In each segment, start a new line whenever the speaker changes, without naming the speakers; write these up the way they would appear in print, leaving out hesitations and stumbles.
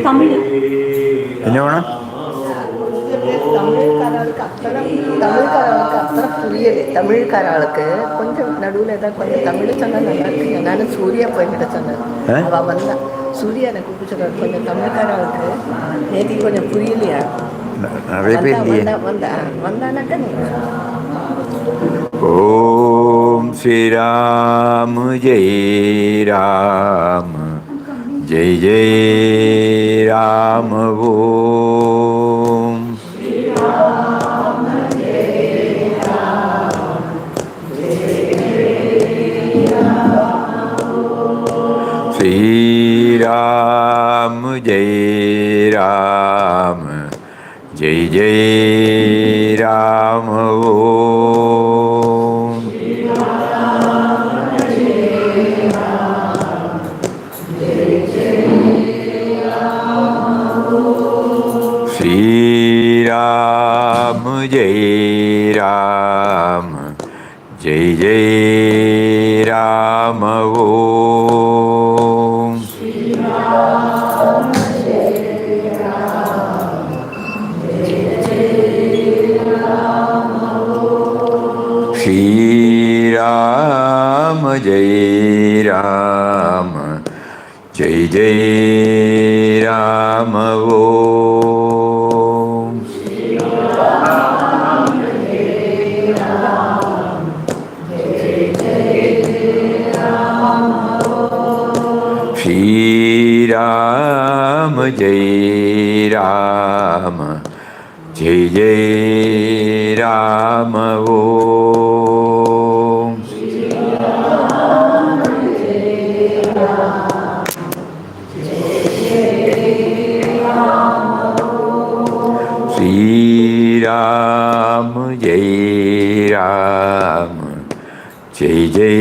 தமிழ்
என்ன வேணும்?
தமிழ்காரர்களுக்கு அப்புறம் புரியலை. தமிழ்காரர்களுக்கு கொஞ்சம் நடுவில் ஏதாவது கொஞ்சம் தமிழ் சொன்னால் நல்லா இருக்கு. நானும் சூர்யா போய்கிட்ட சொன்னேன். அவள் வந்தா சூர்யா எனக்கு கூப்பிட்டு சொன்னார். கொஞ்சம் தமிழ்காரர்களுக்கு நேற்று கொஞ்சம் புரியலையா? வந்தானாக்கா
ஓம் ஸ்ரீராம் ஜெய் ராம் ஜெய் ஜெய் ராம். ஓம் ஸ்ரீராம் ஜெய் ராம் ஜெய் ஜெய் ராம். ஓம் श्रीराम जय राम जय जय राम. ओम श्रीराम जय राम जय जय राम. श्रीराम जय राम जय जय राम. ओम श्रीराम जय राम जय जय राम. श्रीराम जय राम जय जय राम. ओम श्रीराम जय राम श्रीराम जय राम जय जय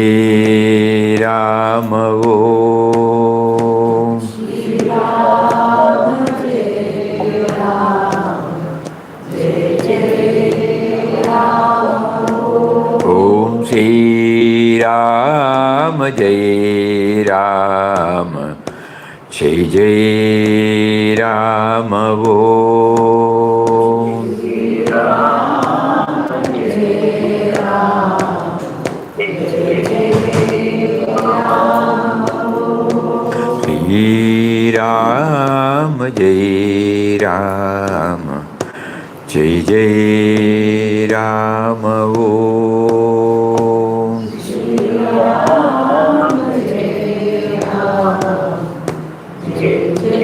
राम. ओम श्रीराम जय राम जय जय राम. ओम श्रीराम जय राम जय जय राम. ओम श्रीराम जय राम जय जय राम. श्रीराम जय राम जय जय राम. ओम श्रीराम जय राम जय जय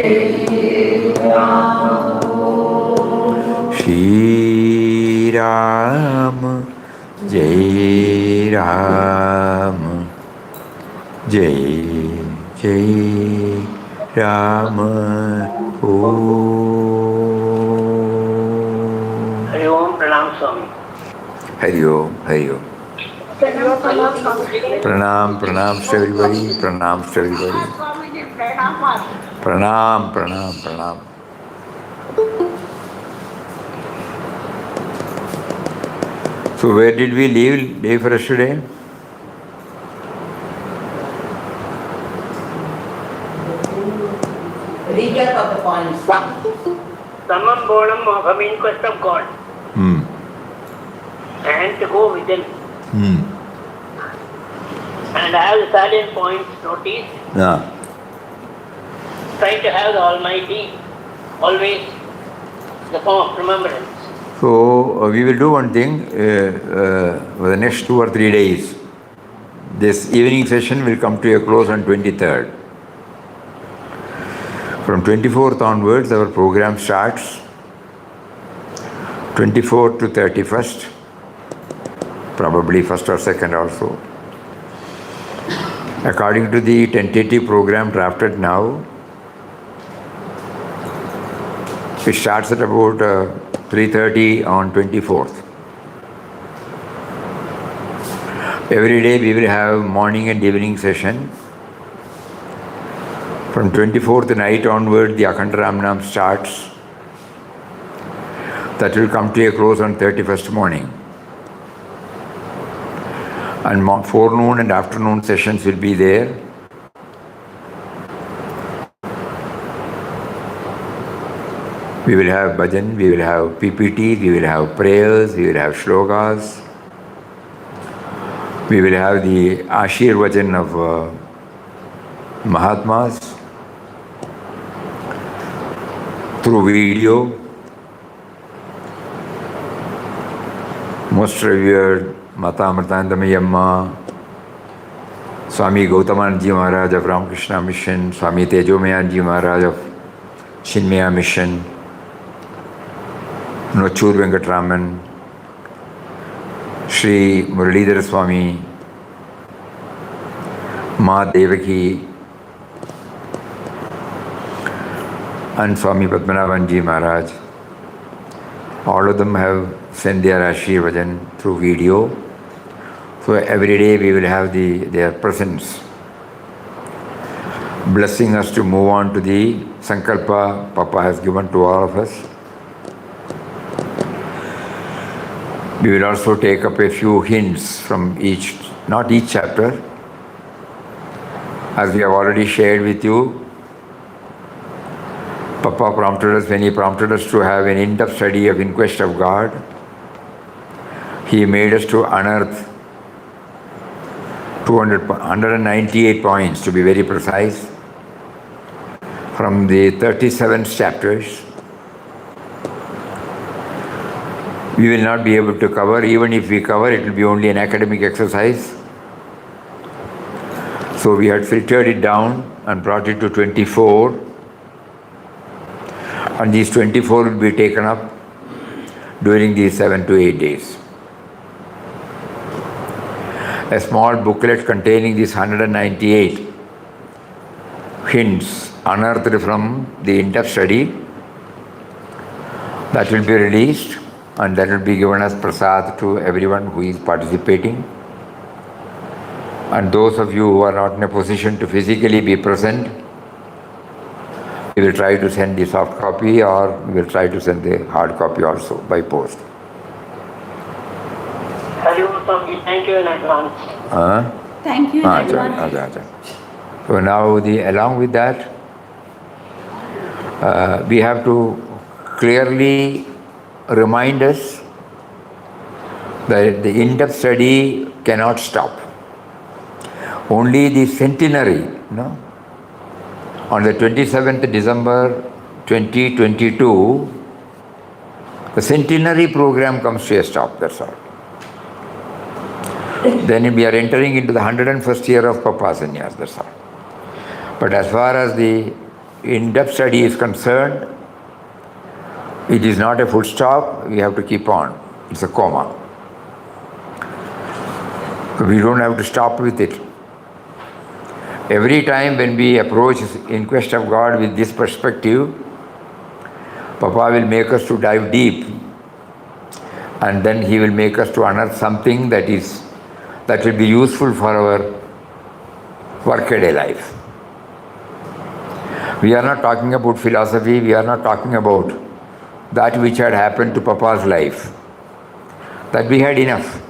राम. श्रीराम जय राम जय जय राम. ओम
हरि ओम. प्रणाम स्वामी.
हरि ओम हरि ओम. प्रणाम प्रणाम to everybody. प्रणाम to everybody. प्रणाम प्रणाम प्रणाम. So where did we leave day for yesterday?
recap of the points.
Samam Bonam Moham in quest of God. And to go within. And have the salient points noticed. Try to have the Almighty always the form of remembrance.
So we will do one thing for the next 2 or 3 days. This evening session will come to a close on 23rd. From 24th onwards, our program starts. 24th to 31st, probably 1st or 2nd also. According to the tentative program drafted now, it starts at about 3:30 on 24th. Every day we will have morning and evening session. From 24th night onward, the Akhanda Ramanam starts. That will come to a close on 31st morning. And forenoon and afternoon sessions will be there. We will have bhajan, we will have PPT, we will have prayers, we will have shlokas. We will have the Ashirvajan of Mahatmas through video. Most revered Mata Amritanandamayi, Swami Gautamanji Maharaj of Ramakrishna Mission, Swami Tejomayanji Maharaj of Chinmaya Mission, Nochur Venkatraman, Sri Muralidhara Swami, Ma Devaki, and Swami Padmanabhanji Maharaj. All of them have sent their Ashirvajan through video. So every day we will have their presence, blessing us to move on to the Sankalpa Papa has given to all of us. We will also take up a few hints from each, not each chapter. As we have already shared with you, Papa prompted us, when he prompted us to have an in-depth study of In Quest of God, he made us to unearth 198 points, to be very precise, from the 37 chapters. We will not be able to cover. Even if we cover, it will be only an academic exercise. So we had filtered it down and brought it to 24. And these 24 will be taken up during these 7 to 8 days. A small booklet containing these 198 hints unearthed from the in-depth study, that will be released, and that will be given as prasad to everyone who is participating. And those of you who are not in a position to physically be present, we will try to send the soft copy, or we will try to send the hard copy also by post.
Thank you in advance.
Thank you in advance.
So now, along with that, we have to clearly remind us that the in-depth study cannot stop. Only the centenary, on the 27th December 2022, the centenary program comes to a stop, that's all. Then we are entering into the 101st year of Papa Sannyas, that's all. But as far as the in-depth study is concerned, it is not a full stop, we have to keep on. It's a coma. We don't have to stop with it. Every time when we approach In Quest of God with this perspective, Papa will make us to dive deep, and then he will make us to unearth something that will be useful for our workaday life. We are not talking about philosophy, we are not talking about that which had happened to Papa's life. That we had enough.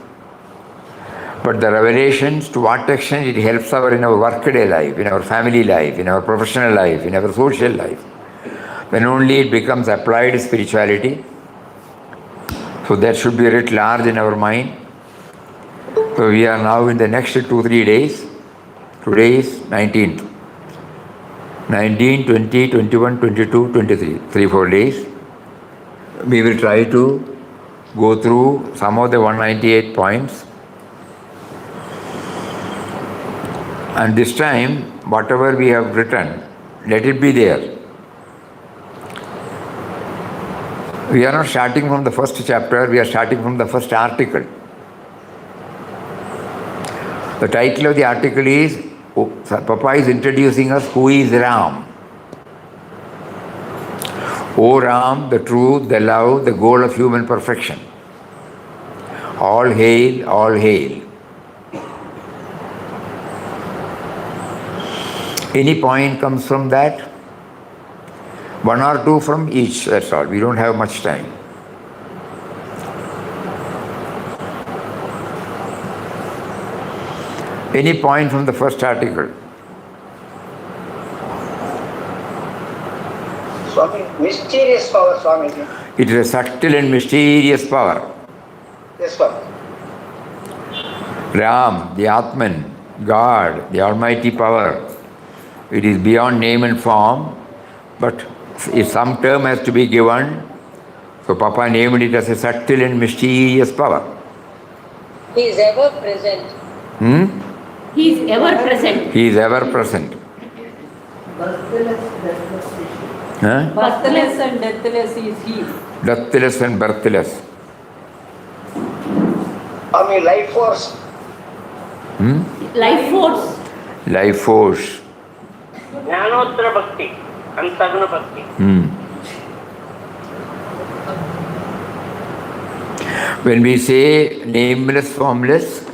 But the revelations, to what extent it helps in our workaday life, in our family life, in our professional life, in our social life, then only it becomes applied spirituality. So that should be writ large in our mind. So we are now in the next 2-3 days. Today is 19th. 19, 20, 21, 22, 23. 3-4 days. We will try to go through some of the 198 points. And this time, whatever we have written, let it be there. We are not starting from the first chapter, we are starting from the first article. The title of the article is, Papa is introducing us, who is Ram? O Ram, the truth, the love, the goal of human perfection. All hail, all hail. Any point comes from that? 1 or 2 from each, that's all. We don't have much time. Any point from the first article?
Swami, mysterious power, Swamiji.
It is a subtle and mysterious power.
Yes, Swami.
Ram, the Atman, God, the Almighty power. It is beyond name and form, but if some term has to be given, so Papa named it as a subtle and mysterious power.
He is ever present.
He is ever present.
He is ever present.
Birthless and deathless is He.
Deathless and birthless.
Swami, life force.
Life force.
Life force.
Jnanottara Bhakti, Antaguna Bhakti.
When we say nameless, formless,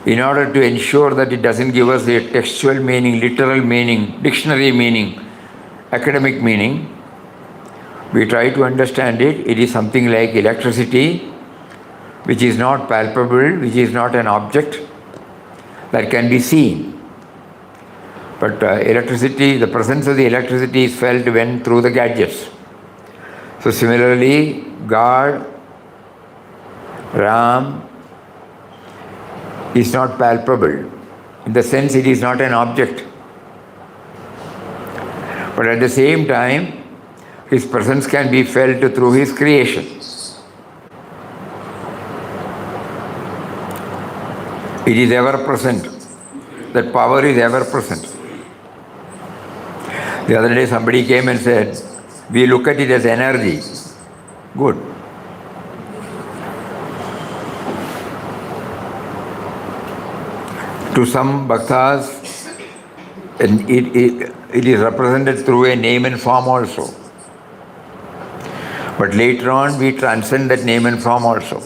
in order to ensure that it doesn't give us a textual meaning, literal meaning, dictionary meaning, academic meaning, we try to understand it. It is something like electricity, which is not palpable, which is not an object that can be seen. But electricity, the presence of the electricity is felt when through the gadgets. So similarly, God, Ram, is not palpable. In the sense it is not an object. But at the same time, His presence can be felt through His creation. It is ever present. That power is ever present. The other day somebody came and said, we look at it as energy. Good. To some bhaktas, it is represented through a name and form also. But later on, we transcend that name and form also.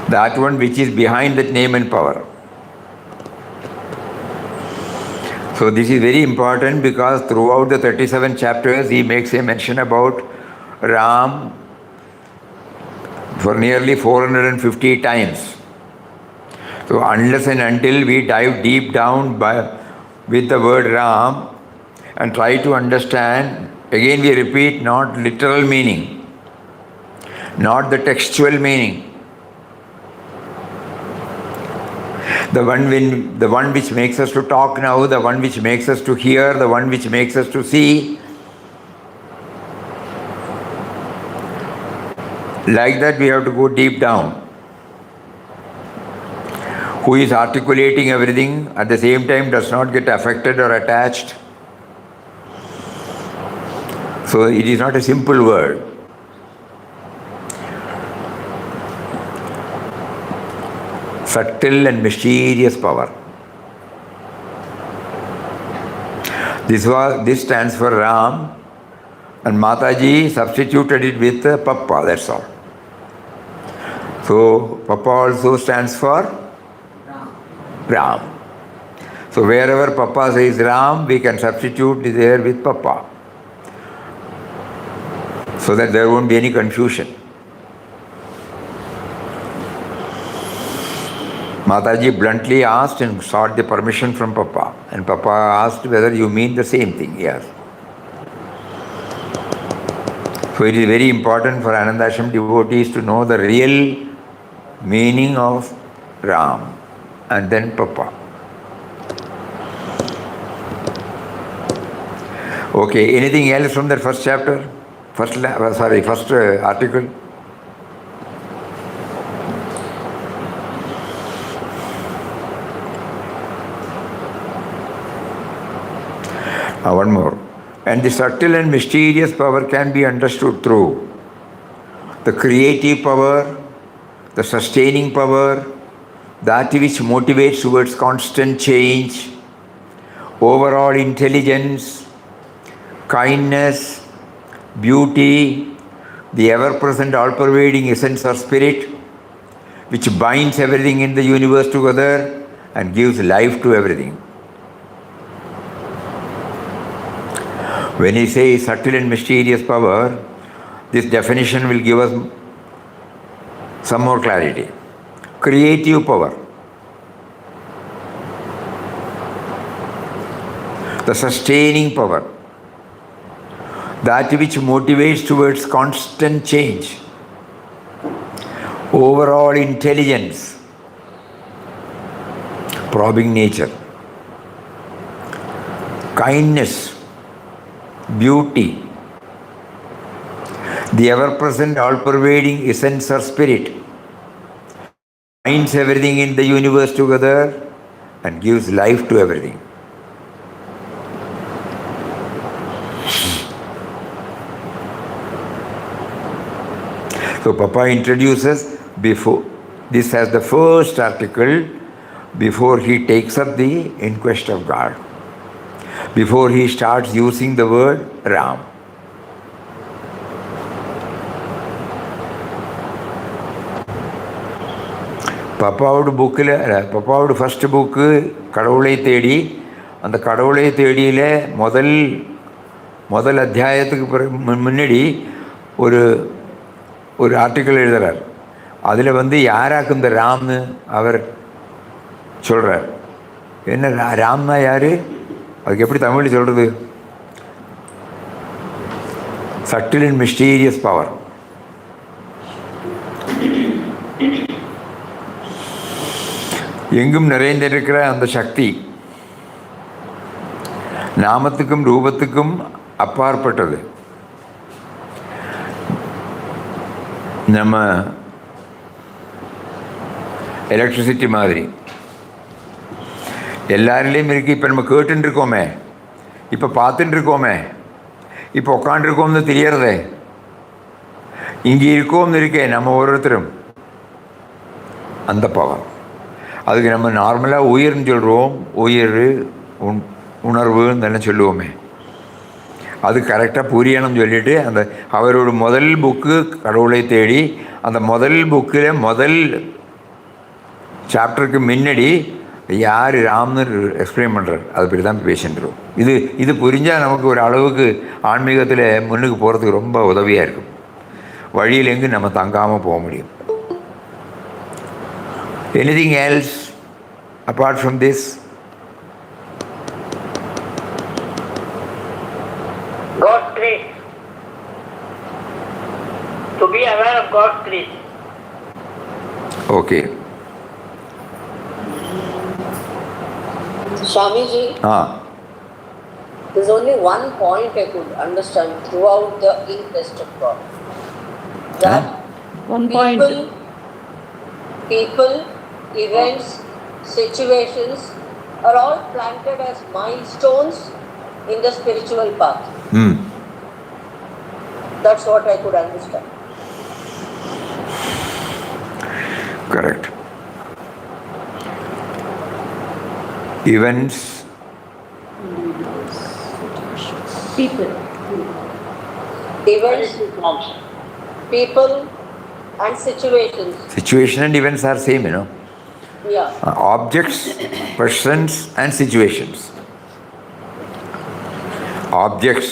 That one which is behind that name and power. So this is very important because throughout the 37 chapters, he makes a mention about Ram for nearly 450 times. So unless and until we dive deep down with the word Ram and try to understand, again we repeat, not literal meaning, not the textual meaning. The one which makes us to talk now, the one which makes us to hear, the one which makes us to see. Like that we have to go deep down. Who is articulating everything, at the same time does not get affected or attached. So it is not a simple word. Subtle and mysterious power. This stands for Ram, and Mataji substituted it with Papa, that's all. So Papa also stands for Ram. So wherever Papa says Ram, we can substitute there with Papa, so that there won't be any confusion. Mataji bluntly asked and sought the permission from Papa. And Papa asked whether you mean the same thing. Yes. So it is very important for Anandashram devotees to know the real meaning of Ram and then Papa. Okay, anything else from that first chapter? First article? One more. And the subtle and mysterious power can be understood through the creative power, the sustaining power, that which motivates towards constant change, overall intelligence, kindness, beauty, the ever-present all-pervading essence or spirit, which binds everything in the universe together and gives life to everything. When he says subtle and mysterious power, this definition will give us some more clarity. Creative power. the sustaining power, that which motivates towards constant change, overall intelligence, probing nature, kindness, beauty, the ever-present, all-pervading essence or spirit, binds everything in the universe together and gives life to everything. So Papa introduces before this as the first article before he takes up the inquest of God, before he starts using the word Ram. பப்பாவோட புக்கில் பப்பாவோட first book கடவுளை தேடி, அந்த கடவுளை தேடியில் முதல் அத்தியாயத்துக்கு முன்னாடி ஒரு ஒரு article எழுதுகிறார். அதில் வந்து யாராக்கு இந்த ராம்னு அவர் சொல்கிறார். என்ன ராம்னா யார்? அதுக்கு எப்படி தமிழில் சொல்கிறது? Subtle and mysterious power. எங்கும் நிறைந்திருக்கிற அந்த சக்தி, நாமத்துக்கும் ரூபத்துக்கும் அப்பாற்பட்டது. நம்ம எலக்ட்ரிசிட்டி மாதிரி எல்லாரிலையும் இருக்குது. இப்போ நம்ம கேட்டுன்னு இருக்கோமே, இப்போ பார்த்துட்டு இருக்கோமே, இப்போ உட்காண்டிருக்கோம்னு தெரியறதே, இங்கே இருக்கோம்னு இருக்கே நம்ம ஒருத்தரும், அந்த பவர். அதுக்கு நம்ம நார்மலாக உயிர்னு சொல்கிறோம், உயிர் உணர்வுன்னு தானே சொல்லுவோமே. அது கரெக்டாக புரியணும்னு சொல்லிவிட்டு அந்த அவரோட முதல் புக்கு கடவுளை தேடி, அந்த முதல் புக்கில் முதல் சாப்டருக்கு முன்னாடி யார் ராம்னு எக்ஸ்பிளைன் பண்ணுறார். அது பற்றி தான் பேசிட்டுருவோம். இது புரிஞ்சால் நமக்கு ஒரு அளவுக்கு ஆன்மீகத்தில் முன்னுக்கு போகிறதுக்கு ரொம்ப உதவியாக இருக்கும். வழியில் எங்கு நம்ம தங்காமல் போக முடியும். Anything else apart from this?
God's grace. To be aware of God's grace.
Okay.
Swamiji, there's only one point I could understand throughout the inquest of God. That
One point.
people, events, situations are all planted as milestones in the spiritual path. That's what I could understand.
Correct. Events,
People.
Events, people and situations.
situation and events are same, you know.
Yeah.
Objects, persons and situations. Objects,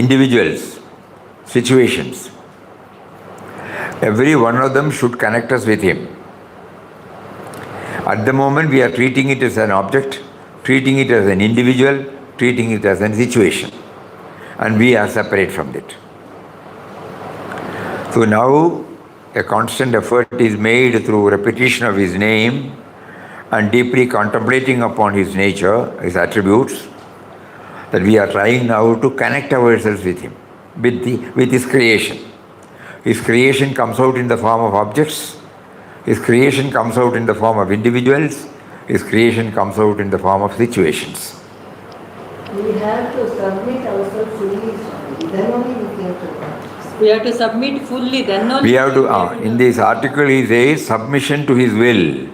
individuals, situations. Every one of them should connect us with him. At the moment we are treating it as an object, treating it as an individual, treating it as a situation, and we are separate from it. So now a constant effort is made through repetition of his name and deeply contemplating upon his nature, his attributes, that we are trying now to connect ourselves with him, with his creation. His creation comes out in the form of objects. His creation comes out in the form of individuals. His creation comes out in the form of situations.
We have to submit ourselves fully, then only we can do that.
We have to submit fully, then only.
We have to, in this article he says, submission to his will.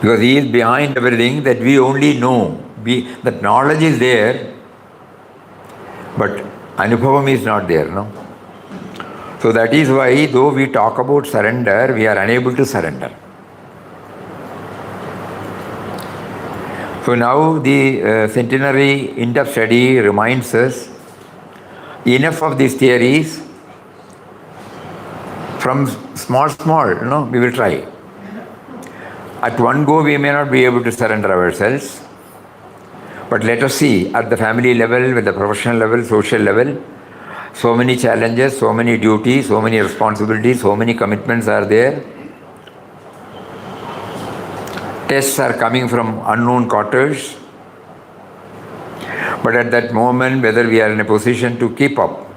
Because he is behind everything, that we only know. That knowledge is there, but anubhavam is not there, no? So that is why, though we talk about surrender, we are unable to surrender. So now the centenary in-depth study reminds us enough of these theories from small, we will try. At one go, we may not be able to surrender ourselves. But let us see, at the family level, with the professional level, social level, so many challenges, so many duties, so many responsibilities, so many commitments are there. Tests are coming from unknown quarters. But at that moment, whether we are in a position to keep up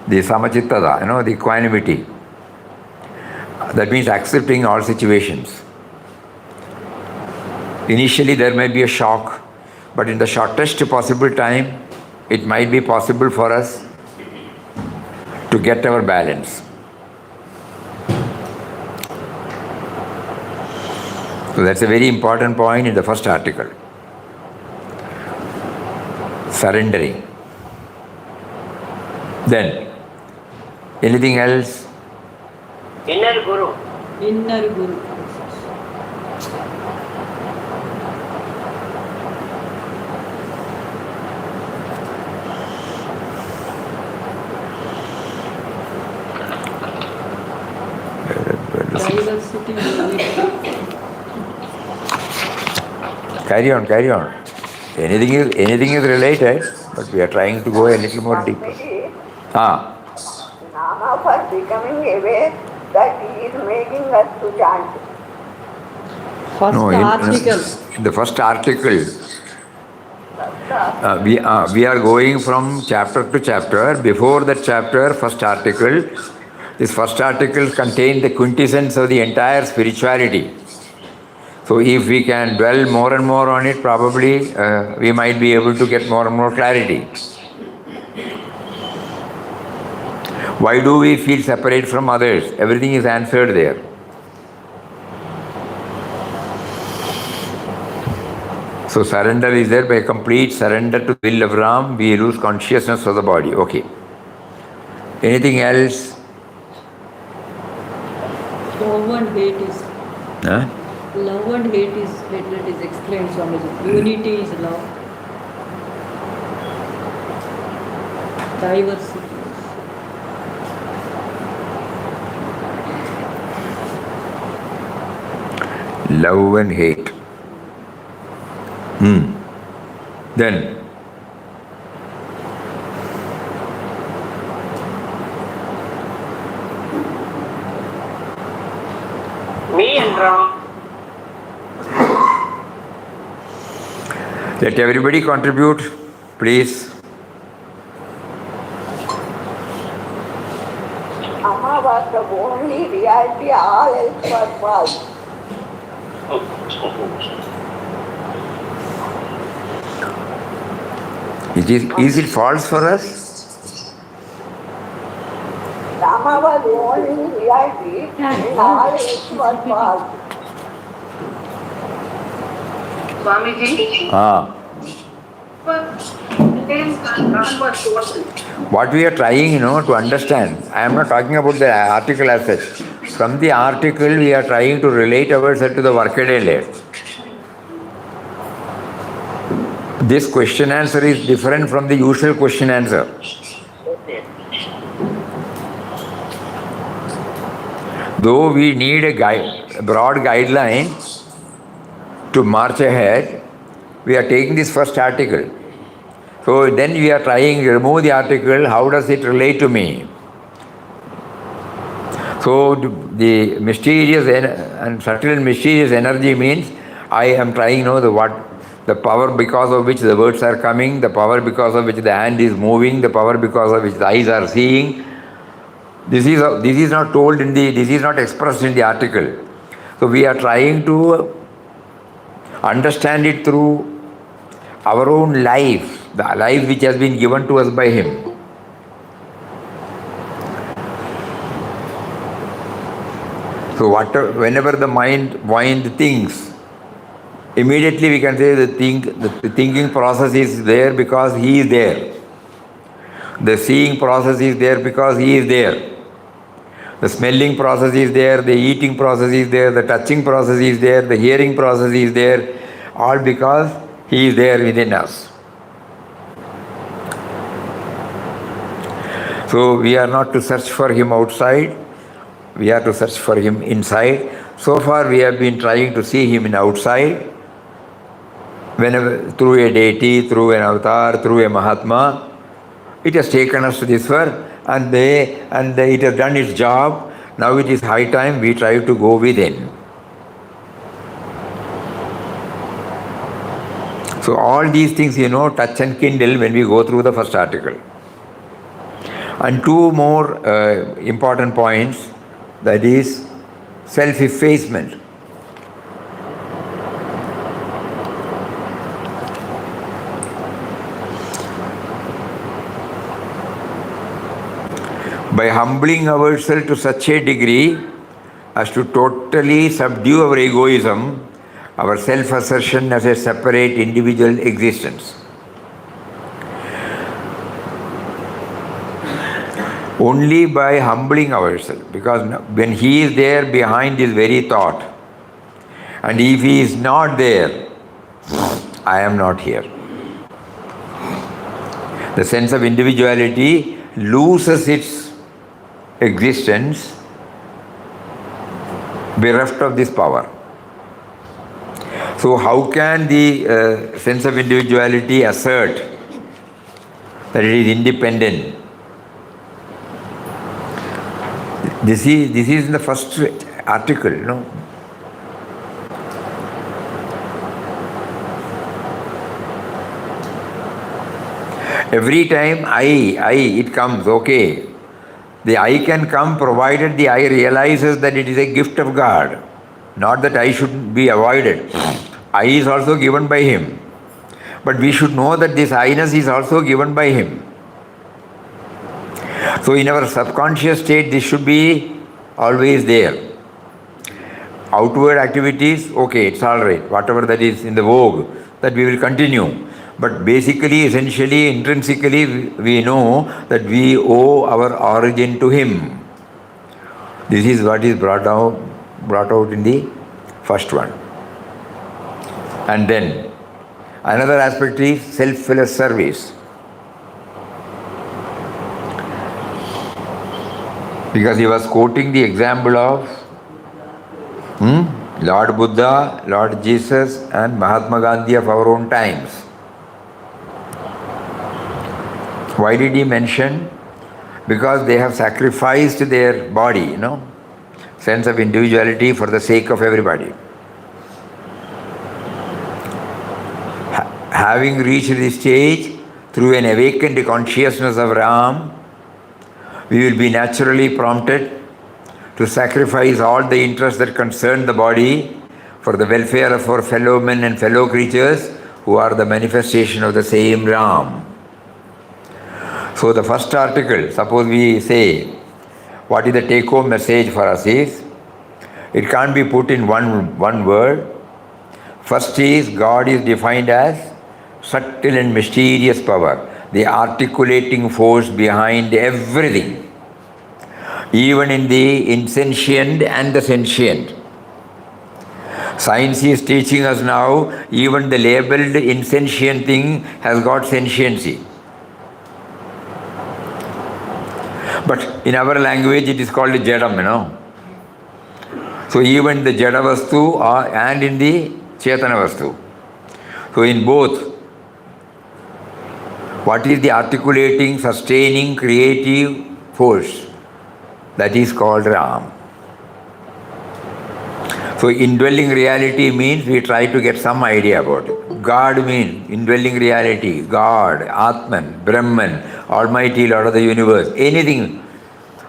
the samachittada, the equanimity, that means accepting all situations. Initially, there may be a shock, but in the shortest possible time, it might be possible for us to get our balance. So that's a very important point in the first article. Surrendering. Then, anything else?
Inner Guru.
Inner Guru. Diversity.
Carry on. Anything is related, but we are trying to go a little more deeper.
Nama for becoming aware that he is making us to chant.
First article.
In the first article, we are going from chapter to chapter. Before that chapter, first article, this first article contains the quintessence of the entire spirituality. So if we can dwell more and more on it, probably we might be able to get more and more clarity. Why do we feel separate from others? Everything is answered there. So surrender is there. By complete surrender to the will of Ram, we lose consciousness of the body. Okay. Anything else?
Love and hate is.
Huh?
Love and hate is, let is explained, Swamiji. Unity is love. Diversity.
Love and hate. Then,
Me and Ram.
let everybody contribute, please.
Amma was the only reality, all else was false.
Is it false for us?
Rama was the only reality, and all else was false.
Swamiji.
What we are trying, to understand, I am not talking about the article as such. From the article, we are trying to relate ourselves to the workaday life. This question answer is different from the usual question answer. Though we need a broad guideline to march ahead, we are taking this first article. So then we are trying to remove the article, how does it relate to me? So the mysterious and subtle and mysterious energy means I am trying to know the power because of which the words are coming, the power because of which the hand is moving, the power because of which the eyes are seeing. This is not told this is not expressed in the article. So we are trying to understand it through our own life, the life which has been given to us by him. So whenever the mind thinks, immediately we can say the thinking process is there because he is there. The seeing process is there because he is there. The smelling process is there, the eating process is there, the touching process is there, the hearing process is there, all because he is there within us. So we are not to search for him outside, we are to search for him inside. So far we have been trying to see him in outside, whenever through a deity, through an avatar, through a Mahatma. It has taken us to this far, and it has done its job. Now it is high time we try to go within. So all these things, touch and kindle when we go through the first article. And two more important points, that is self-effacement. By humbling ourselves to such a degree as to totally subdue our egoism, our self-assertion as a separate individual existence. Only by humbling ourselves, because when he is there behind this very thought, and if he is not there, I am not here. The sense of individuality loses its existence bereft of this power. So how can the sense of individuality assert that it is independent? This is in the first article, Every time it comes, okay. The I can come provided the I realizes that it is a gift of God, not that I should be avoided. I is also given by him. But we should know that this I-ness is also given by him. So in our subconscious state, this should be always there. Outward activities, okay, it's all right. Whatever that is in the vogue, that we will continue. But basically, essentially, intrinsically, we know that we owe our origin to him. This is what is brought out in the first one. And then, another aspect is selfless-service. Because he was quoting the example of Lord Buddha, Lord Jesus, and Mahatma Gandhi of our own times. Why did he mention? Because they have sacrificed their body, sense of individuality for the sake of everybody. Having reached this stage through an awakened consciousness of Ram, we will be naturally prompted to sacrifice all the interests that concern the body for the welfare of our fellow men and fellow creatures who are the manifestation of the same Ram. So the first article, suppose we say, what is the take-home message for us is, it can't be put in one word. First is, God is defined as subtle and mysterious power, the articulating force behind everything, even in the insentient and the sentient. Science is teaching us now, even the labeled insentient thing has got sentiency. But in our language it is called Jadam, So even the Jada Vastu and in the Chetana Vastu. So in both, what is the articulating, sustaining, creative force? That is called Ram. So indwelling reality means we try to get some idea about it. God means indwelling reality, God, Atman, Brahman, Almighty Lord of the universe, anything,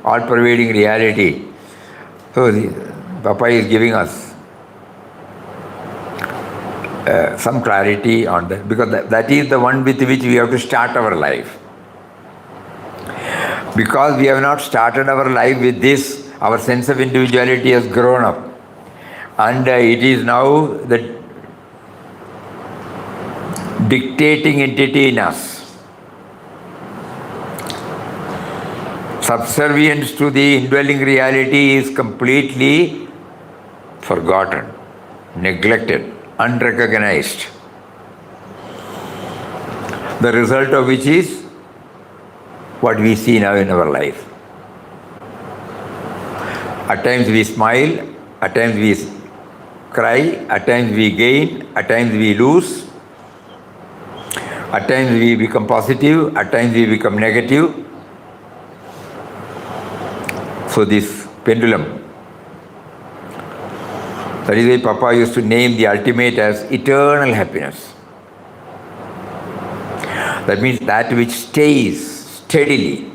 all-pervading reality. So Papa is giving us some clarity on that, because that is the one with which we have to start our life. Because we have not started our life with this, our sense of individuality has grown up. And it is now the dictating entity in us. Subservience to the indwelling reality is completely forgotten, neglected, unrecognized. The result of which is what we see now in our life. At times we smile, At times we cry, at times we gain, at times we lose. At times we become positive, at times we become negative. So this pendulum. That is why Papa used to name the ultimate as eternal happiness. That means that which stays steadily.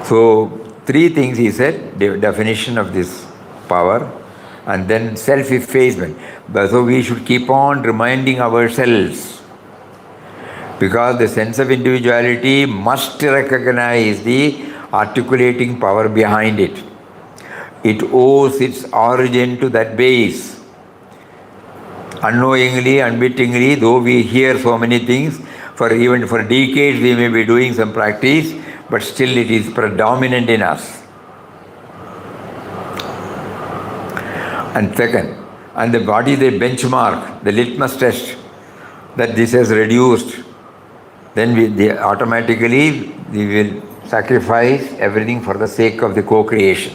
So, three things he said, the definition of this power, and then self-effacement. So we should keep on reminding ourselves, because the sense of individuality must recognize the articulating power behind it. It owes its origin to that base. Unknowingly, unwittingly, though we hear so many things, even for decades we may be doing some practice, but still it is predominant in us. And second, and the body, the benchmark, the litmus test, that this has reduced, then automatically we will sacrifice everything for the sake of the co-creation.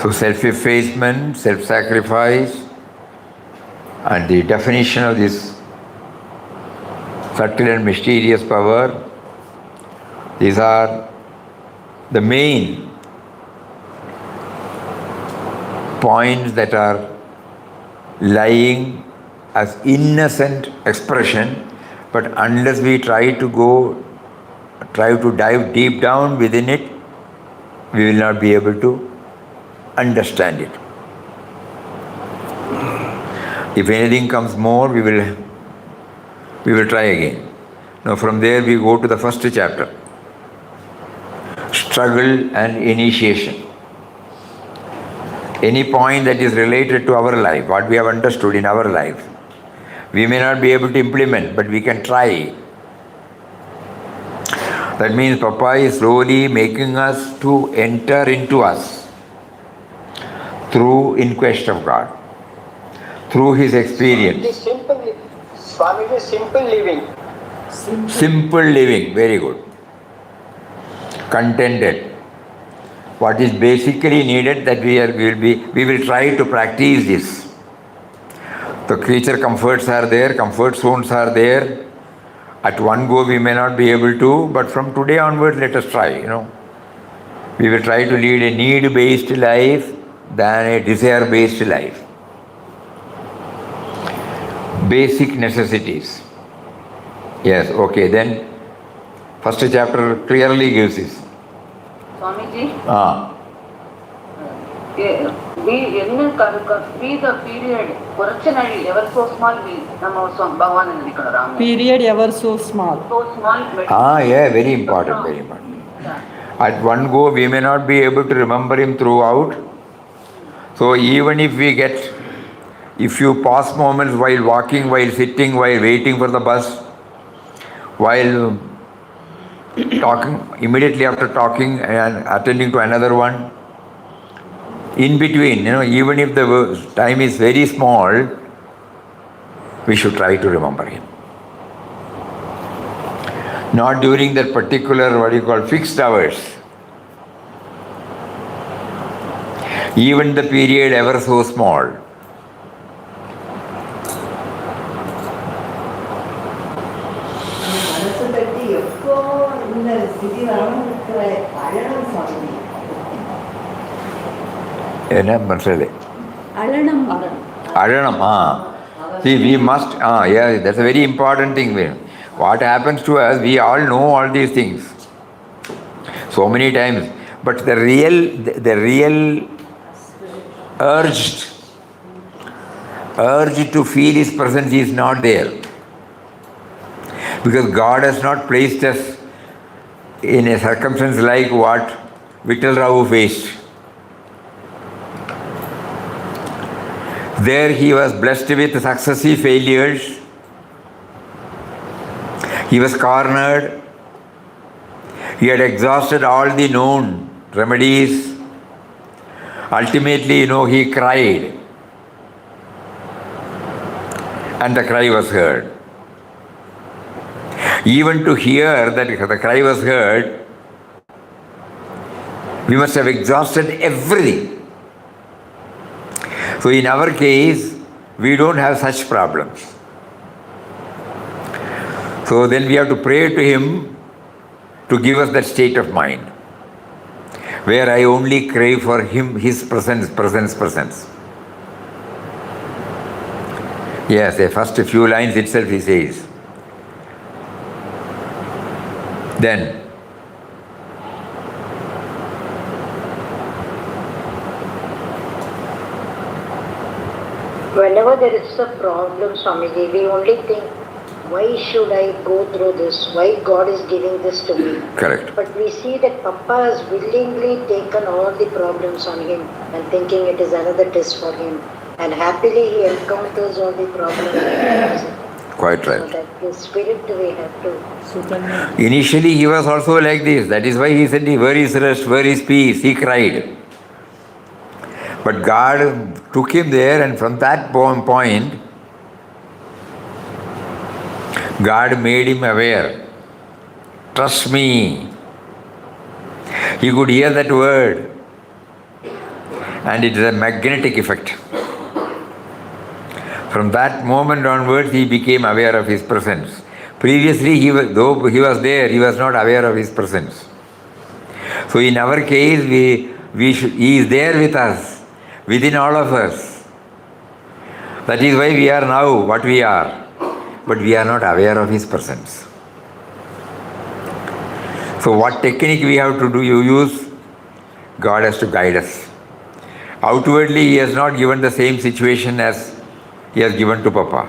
So self-effacement, self-sacrifice, and the definition of this subtle and mysterious power, these are the main points that are lying as innocent expression, but unless we try to dive deep down within it, we will not be able to understand it. If anything comes more, we will try again. Now from there we go to the first chapter. Struggle and initiation. Any point that is related to our life, what we have understood in our life, we may not be able to implement, but we can try. That means Papa is slowly making us to enter into us through in quest of God, through his experience.
Swamiji, simple living.
Simple living, very good. Contented. What is basically needed, that we will try to practice this. The creature comforts are there, comfort zones are there. At one go we may not be able to, but from today onwards let us try, We will try to lead a need-based life than a desire-based life. Basic necessities. Yes, okay, then first chapter clearly gives this.
Swamiji? Be the period, correctionally, ever so small,
Period ever so small.
So small.
Yeah, very important, very important.
Yeah.
At one go, we may not be able to remember him throughout. So even if you pause moments while walking, while sitting, while waiting for the bus, while talking, immediately after talking and attending to another one, in between, even if the time is very small, we should try to remember him. Not during that particular, fixed hours. Even the period ever so small. See, we must, that's a very important thing. What happens to us, we all know all these things so many times, but the real urge to feel his presence is not there, because God has not placed us in a circumstance like what Vittal Rao faced. There he was blessed with successive failures. He was cornered. He had exhausted all the known remedies. Ultimately, he cried. And the cry was heard. Even to hear that the cry was heard, we must have exhausted everything. So in our case, we don't have such problems. So then we have to pray to Him to give us that state of mind, where I only crave for Him, His presence. Yes, the first few lines itself He says. Then,
whenever there is a problem, Swamiji, we only think, why should I go through this? Why God is giving this to me?
correct.
But we see that Papa has willingly taken all the problems on him and thinking it is another test for him. And happily he encounters all the problems.
Quite right.
So that the spirit we have to.
Initially he was also like this. That is why he said, where is rest, where is peace? He cried. But God took him there, and from that point, God made him aware. Trust me. He could hear that word. And it is a magnetic effect. From that moment onwards, he became aware of His presence. Previously, though he was there, he was not aware of His presence. So in our case, He is there with us, within all of us. That is why we are now what we are. But we are not aware of His presence. So what technique we have to use? God has to guide us. Outwardly, He has not given the same situation as He has given to Papa.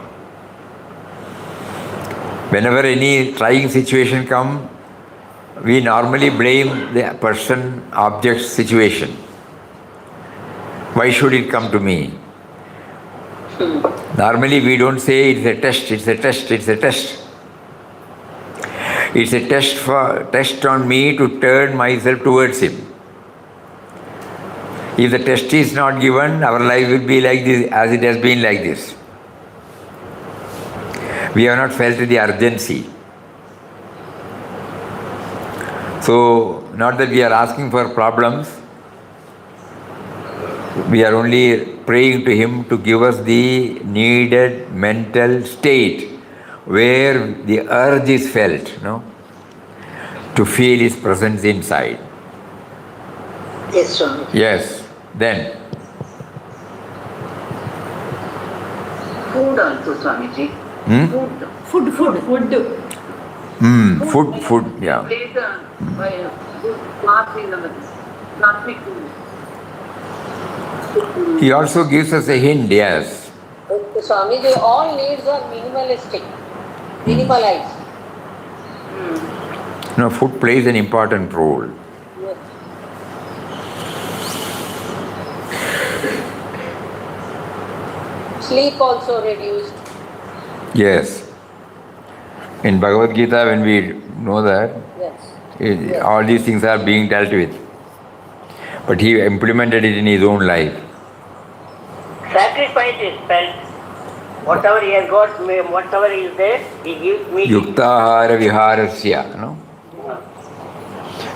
Whenever any trying situation comes, we normally blame the person, object, situation. Why should it come to me? Normally we don't say it's a test, it's a test, it's a test. It's a test on me to turn myself towards Him. If the test is not given, our life will be like this, as it has been like this. We have not felt the urgency. So, not that we are asking for problems, we are only praying to Him to give us the needed mental state where the urge is felt, to feel His presence inside.
Yes, Swami.
Yes. Then,
Food also, Swamiji. Food.
food, yeah.
Plays a good part in the plastic.
He also gives us a hint, yes.
Swamiji, all needs are minimalized.
No, food plays an important role.
Yes. Sleep also reduced.
Yes. In Bhagavad Gita, when we know that,
Yes.
all these things are being dealt with. But He implemented it in His own life.
Sacrifice is felt. Whatever he has got, whatever is there, he gives me.
Yuktahara viharasya,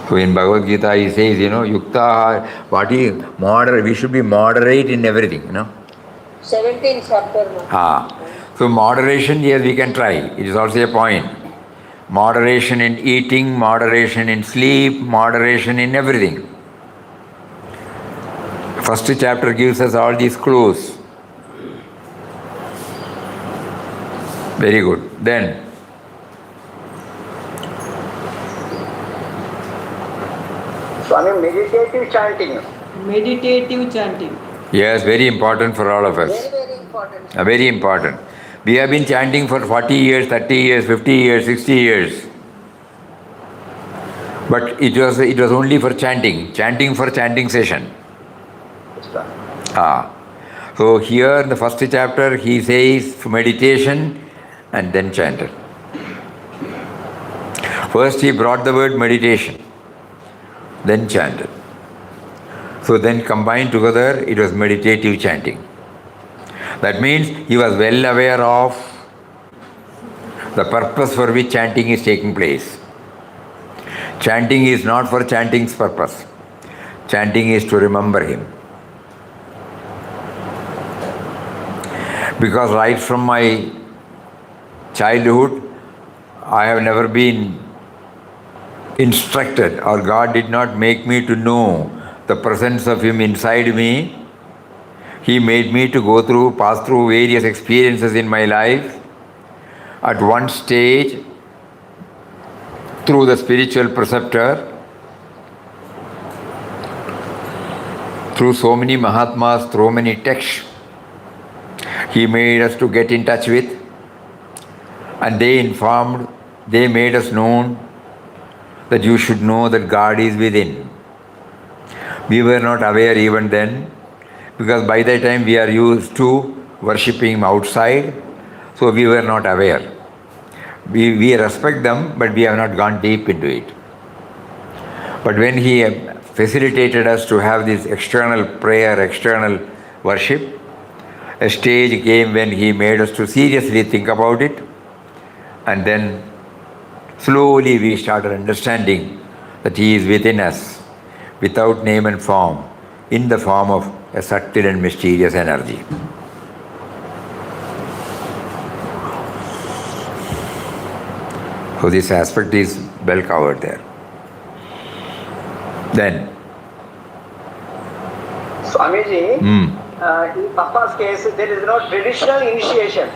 So in Bhagavad Gita he says, Yuktahara, what is moderate? We should be moderate in everything,
17th chapter.
So moderation, yes, we can try. It is also a point. Moderation in eating, moderation in sleep, moderation in everything. First chapter gives us all these clues. Very good. Then,
Swami, meditative chanting.
Meditative chanting.
yes, very important for all of us.
Very, very important.
Very important. We have been chanting for 40 years, 30 years, 50 years, 60 years. But it was only for chanting for chanting session. So here in the first chapter he says meditation and then chanted. First he brought the word meditation, then chanted. So then combined together it was meditative chanting. That means he was well aware of the purpose for which chanting is taking place. Chanting is not for chanting's purpose. Chanting is to remember him. Because right from my childhood, I have never been instructed, or God did not make me to know the presence of him inside me. He made me to pass through various experiences in my life. At one stage, through the spiritual preceptor, through so many Mahatmas, through many texts, he made us to get in touch with, and they made us known that you should know that God is within. We were not aware even then, because by that time we are used to worshipping him outside, so we were not aware. We respect them, but we have not gone deep into it. But when he facilitated us to have this external prayer, external worship, a stage came when he made us to seriously think about it, and then slowly we started understanding that he is within us, without name and form, in the form of a subtle and mysterious energy. So this aspect is well covered there. Then,
Swamiji, in Papa's case, there is no traditional initiation.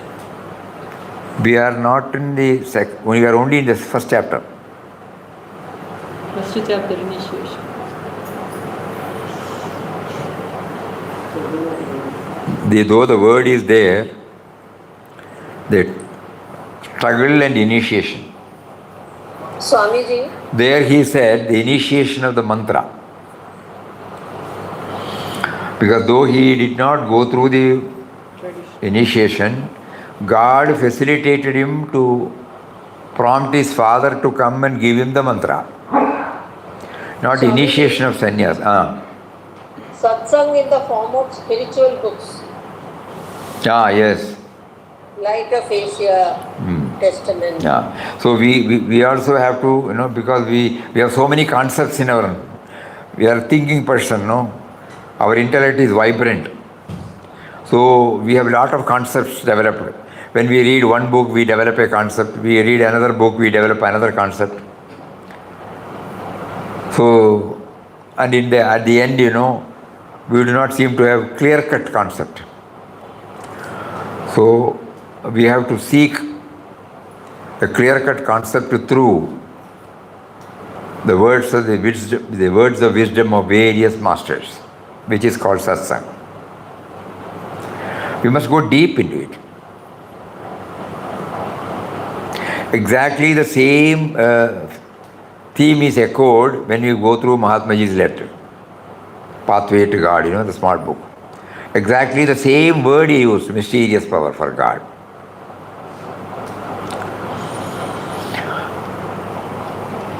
we are not in the we are only in the first chapter.
First chapter, initiation.
Though the word is there, that struggle and initiation.
Swamiji,
There he said the initiation of the mantra. Because though he did not go through the initiation, God facilitated him to prompt his father to come and give him the mantra. Not
Swamiji,
initiation of sannyas.
satsang in the form of spiritual books,
Yes.
like Aphasia, Testament.
So we also have to, because we have so many concepts in our, we are a thinking person, our intellect is vibrant. So we have a lot of concepts developed. When we read one book, we develop a concept. We read another book, we develop another concept. So, and at the end, we do not seem to have clear-cut concept. So we have to seek a clear-cut concept through the words of wisdom of various masters, which is called satsang. We must go deep into it. Exactly the same theme is echoed when you go through Mahatmaji's letter, Pathway to God, the smart book. Exactly the same word he used, mysterious power for God.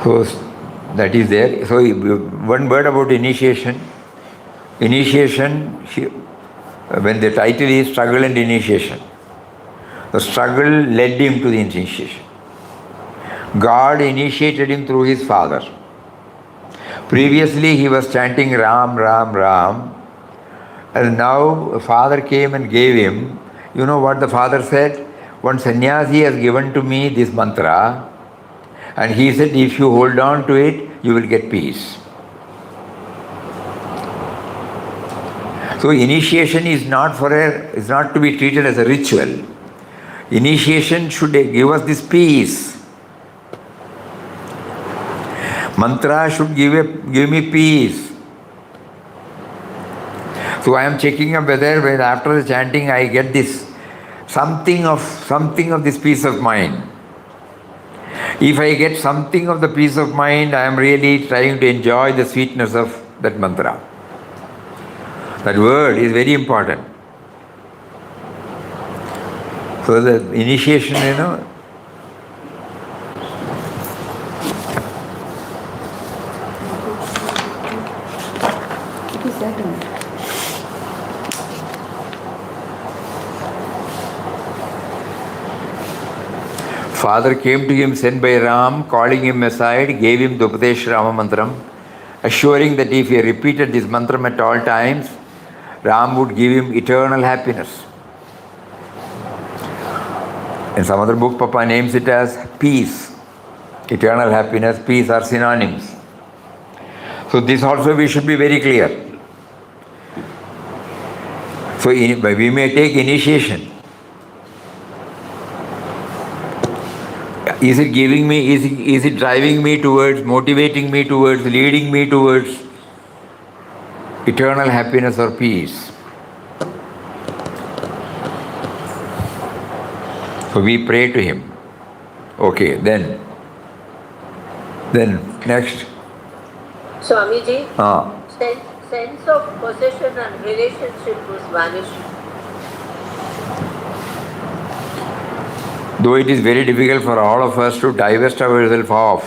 So that is there. So one word about initiation. Initiation, when the title is Struggle and Initiation, the struggle led him to the initiation. God initiated him through his father. Previously he was chanting Ram, Ram, Ram, and now the father came and gave him, you know what the father said? One sannyasi has given to me this mantra, and he said, if you hold on to it, you will get peace. So initiation is not to be treated as a ritual. Initiation should give us this peace. Mantra should give me peace. So I am checking up whether after the chanting I get this something of this peace of mind. If I get something of the peace of mind, I am really trying to enjoy the sweetness of that mantra. That word is very important. So the initiation, father came to him sent by Ram, calling him aside, gave him the Upadesh Rama Mantram, assuring that if he repeated this mantram at all times, Ram would give him eternal happiness. In some other book, Papa names it as peace. Eternal happiness, peace are synonyms. So this also we should be very clear. So we may take initiation. Is it giving me, is it driving me towards, motivating me towards, leading me towards eternal happiness or peace? So we pray to him. Okay, then next.
Swamiji, sense of possession and relationship was vanished.
Though it is very difficult for all of us to divest ourselves of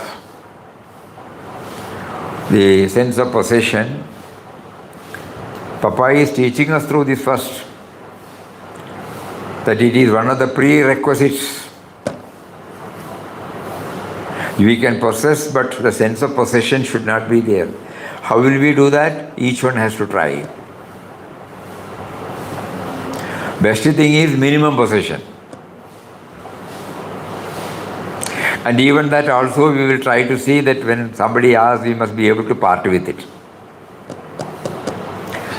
the sense of possession, Papa is teaching us through this first, that it is one of the prerequisites. We can possess, but the sense of possession should not be there. How will we do that? Each one has to try. Best thing is minimum possession. And even that also we will try to see that when somebody asks, we must be able to part with it.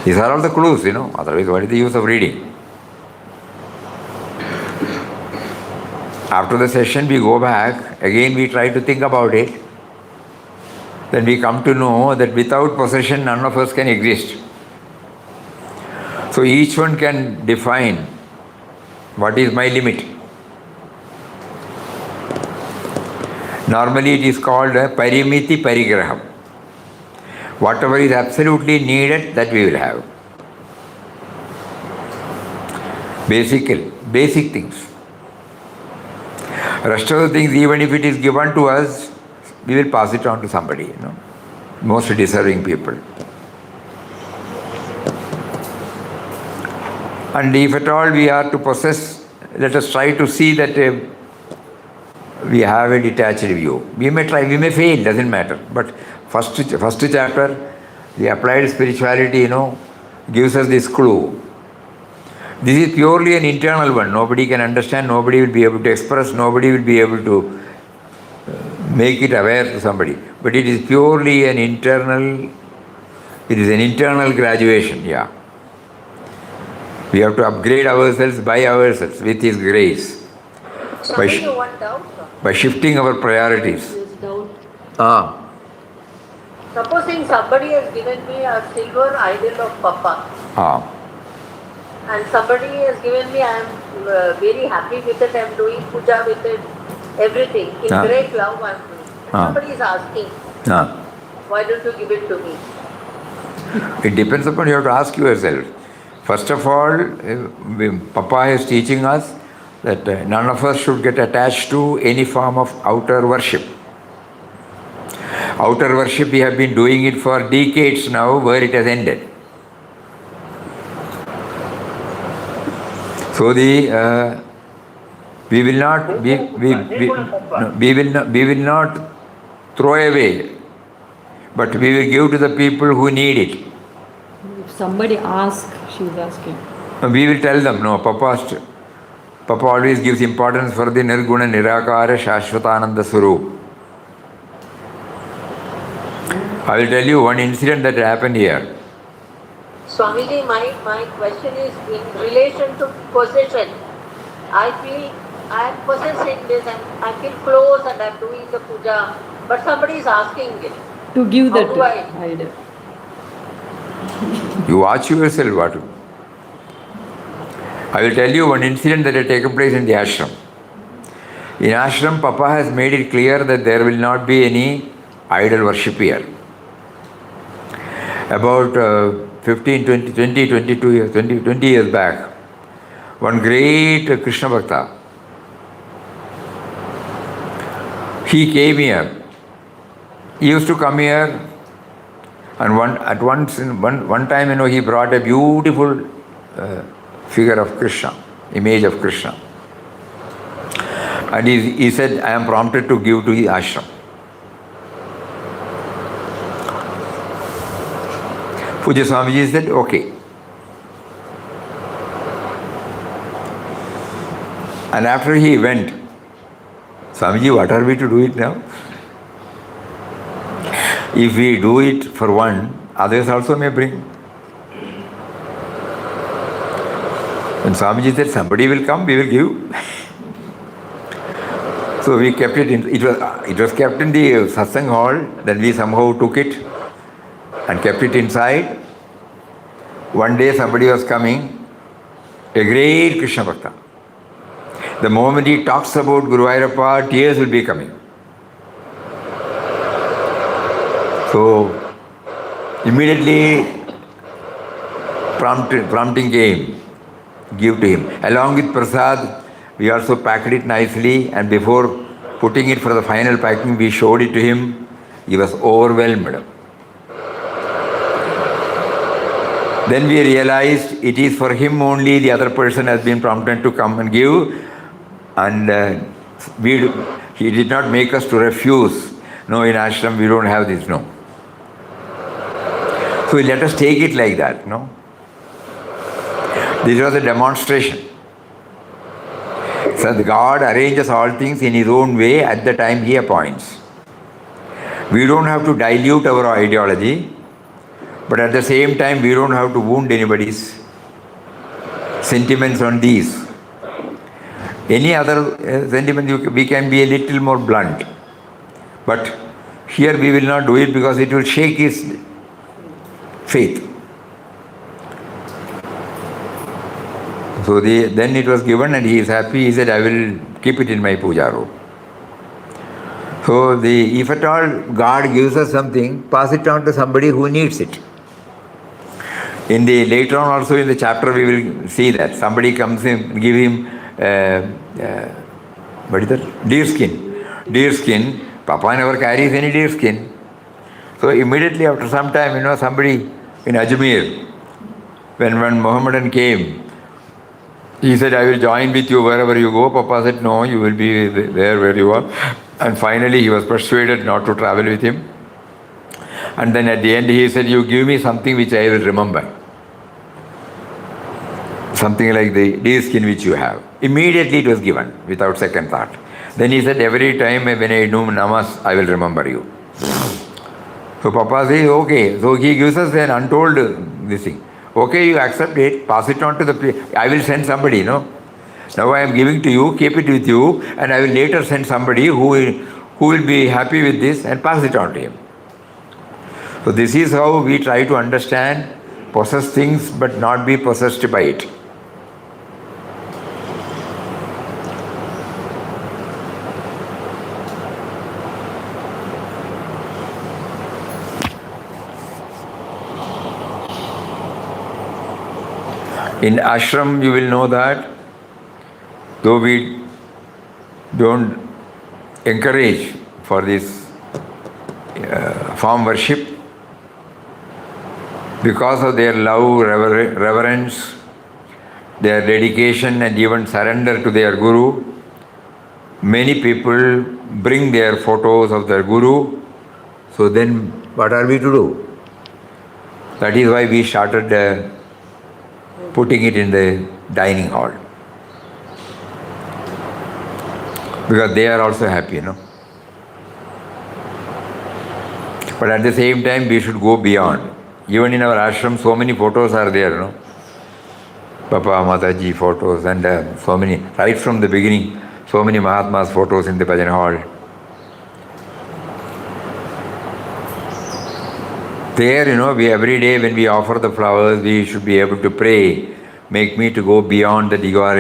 These are all the clues, otherwise what is the use of reading? After the session we go back, again we try to think about it. Then we come to know that without possession none of us can exist. So each one can define what is my limit. Normally it is called a parimiti parigraham. Whatever is absolutely needed, that we will have. Basic things. Rest of the things, even if it is given to us, we will pass it on to somebody, most deserving people. And if at all we are to possess, let us try to see that we have a detached view. We may try, we may fail, doesn't matter. But first chapter, the applied spirituality, gives us this clue. This is purely an internal one. Nobody can understand, nobody will be able to express, nobody will be able to make it aware to somebody. But it is purely an internal graduation, yeah. We have to upgrade ourselves by ourselves with His grace. By shifting our priorities.
Supposing somebody has given me a silver idol of Papa. And somebody has given me, I am very happy with it, I am doing puja with it, everything. In great love I am doing. Somebody is asking, why don't you give it to me?
It depends upon, you have to ask yourself. First of all, Papa is teaching us that none of us should get attached to any form of outer worship. Outer worship, we have been doing it for decades now, where it has ended. So we will not throw away, but we will give to the people who need it.
If somebody asks, she is asking.
We will tell them, no, Papa always gives importance for the Nirguna Nirakara Shashvatananda Swarup. I will tell you one incident that happened here.
Swamiji, my question is in relation to possession. I feel I am possessing this and I feel close and I am doing the puja, but somebody is asking it.
To give that
to
idol.
You watch yourself what. I will tell you one incident that had taken place in the ashram. In ashram, Papa has made it clear that there will not be any idol worship here. About 15, 20, 22 years, 20 years back, one great Krishna Bhakta, he came here. He used to come here, and one time, he brought a beautiful figure of Krishna, image of Krishna. And he said, I am prompted to give to the ashram. Puja Swamiji said, okay. And after he went, Swamiji, what are we to do it now? If we do it for one, others also may bring. And Swamiji said, somebody will come, we will give. So we kept it in, it was kept in the satsang hall, then we somehow took it and kept it inside. One day somebody was coming, a great Krishna Bhakta. The moment he talks about Guru Vairappa, tears will be coming. So immediately prompting came, give to him. Along with prasad, we also packed it nicely, and before putting it for the final packing, we showed it to him. He was overwhelmed. Then we realized it is for him only, the other person has been prompted to come and give, and he did not make us to refuse. No, in ashram we don't have this, no. So let us take it like that, no. This was a demonstration. So God arranges all things in His own way at the time He appoints. We don't have to dilute our ideology, but at the same time we don't have to wound anybody's sentiments on these. Any other sentiment, we can be a little more blunt. But here we will not do it because it will shake his faith. So then it was given and he is happy. He said, I will keep it in my puja room. So if at all God gives us something, pass it on to somebody who needs it. Later on also in the chapter we will see that. Somebody comes in, give him what is that? Deer skin. Deer skin. Papa never carries any deer skin. So immediately after some time, somebody in Ajmer, when Mohammedan came, he said, I will join with you wherever you go. Papa said, no, you will be there where you are. And finally he was persuaded not to travel with him. And then at the end he said, you give me something which I will remember. Something like the deer skin which you have. Immediately it was given without second thought. Then he said, every time when I do namas, I will remember you. So Papa says, okay. So he gives us an untold this thing. Okay, you accept it, pass it on to I will send somebody, no? Now I am giving to you, keep it with you, and I will later send somebody who will be happy with this and pass it on to him. So this is how we try to understand, possess things but not be possessed by it. In ashram, you will know that though we don't encourage for this form worship, because of their love, reverence, their dedication and even surrender to their guru, many people bring their photos of their guru. So then what are we to do? That is why we started putting it in the dining hall. Because they are also happy, But at the same time, we should go beyond. Even in our ashram, so many photos are there, Papa, Mataji photos and so many, right from the beginning, so many Mahatmas photos in the bhajan hall. There, we every day when we offer the flowers, we should be able to pray, make me to go beyond that you are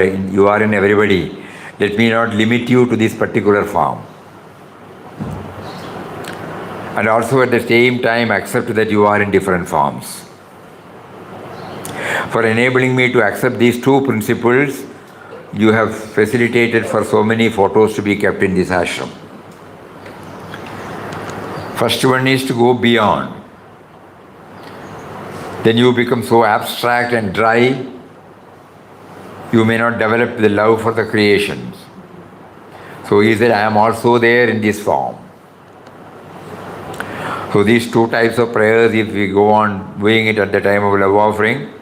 in everybody. Let me not limit you to this particular form. And also at the same time accept that you are in different forms. For enabling me to accept these two principles, you have facilitated for so many photos to be kept in this ashram. First one is to go beyond. Then you become so abstract and dry, you may not develop the love for the creations. So he said, I am also there in this form. So these two types of prayers, if we go on doing it at the time of love offering,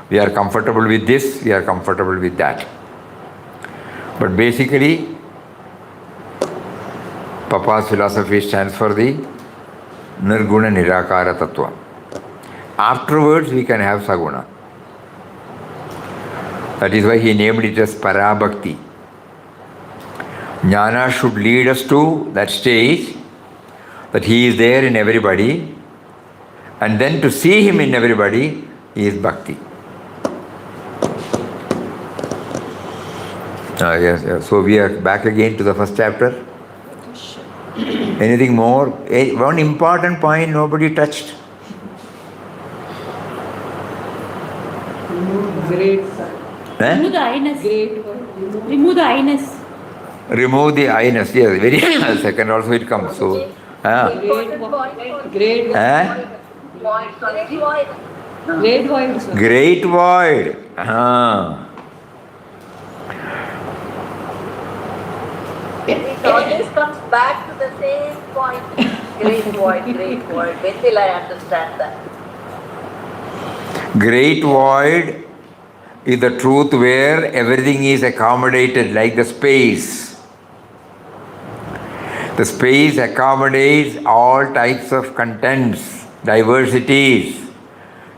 we are comfortable with this, we are comfortable with that. But basically, Papa's philosophy stands for the Nirguna Nirakara Tattva. Afterwards, we can have Saguna. That is why he named it as Parabhakti. Jnana should lead us to that stage that he is there in everybody, and then to see him in everybody is Bhakti. Yes. So we are back again to the first chapter. Anything more? One important point nobody touched.
Great.
Remove the I-ness. Remove the I-ness.
Remove the I-ness. Yes, very second also it comes. So,
Great void.
Great void.
It always comes back to the same point. Great void, great void. When will I understand that?
Great void is the truth where everything is accommodated, like the space. The space accommodates all types of contents, diversities,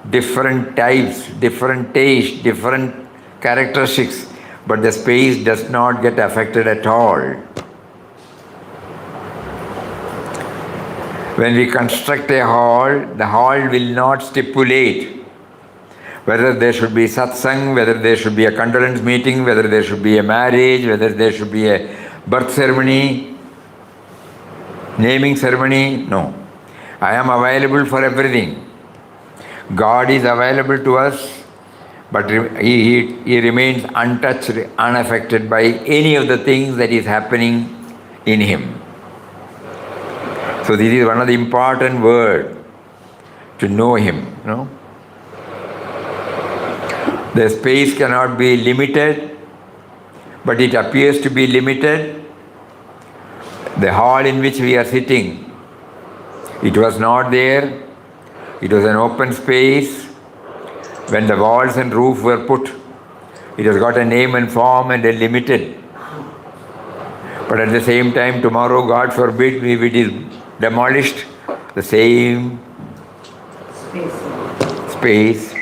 different types, different tastes, different characteristics, but the space does not get affected at all. When we construct a hall, the hall will not stipulate whether there should be satsang, whether there should be a condolence meeting, whether there should be a marriage, whether there should be a birth ceremony, naming ceremony. No. I am available for everything. God is available to us, but he remains untouched, unaffected by any of the things that is happening in him. So this is one of the important words to know him. The space cannot be limited, but it appears to be limited. The hall in which we are sitting, it was not there. It was an open space. When the walls and roof were put, it has got a name and form and a limited. But at the same time, tomorrow, God forbid, if it is demolished, the same space.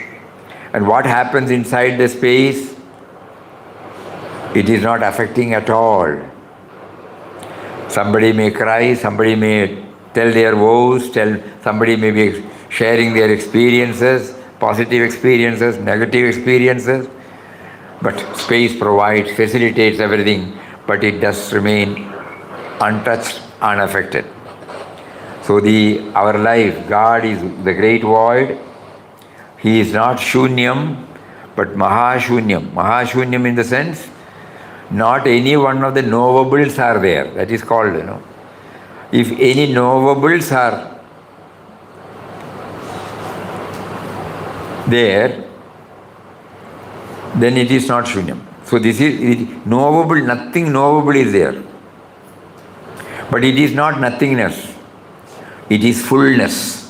And what happens inside the space, it is not affecting at all. Somebody may cry, somebody may tell their woes, somebody may be sharing their experiences, positive experiences, negative experiences, but space provides, facilitates everything, but it does remain untouched, unaffected. So our life, God is the great void. He is not shunyam, but mahashunyam. Mahashunyam in the sense, not any one of the knowables are there. That is called, If any knowables are there, then it is not shunyam. So this is knowable, nothing knowable is there. But it is not nothingness. It is fullness.